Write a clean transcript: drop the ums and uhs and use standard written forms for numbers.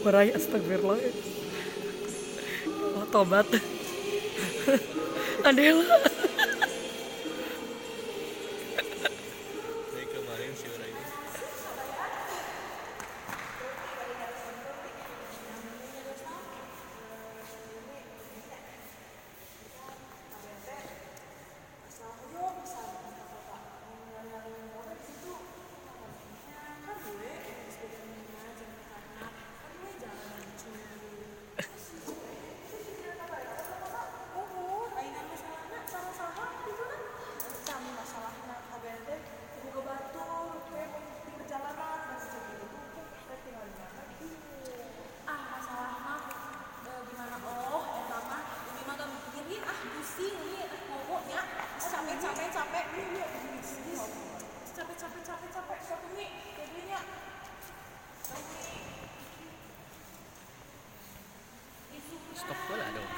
kurai astagfirullah. Oh, tobat. Adela. Dari kemarin si orang ini stop bola dong.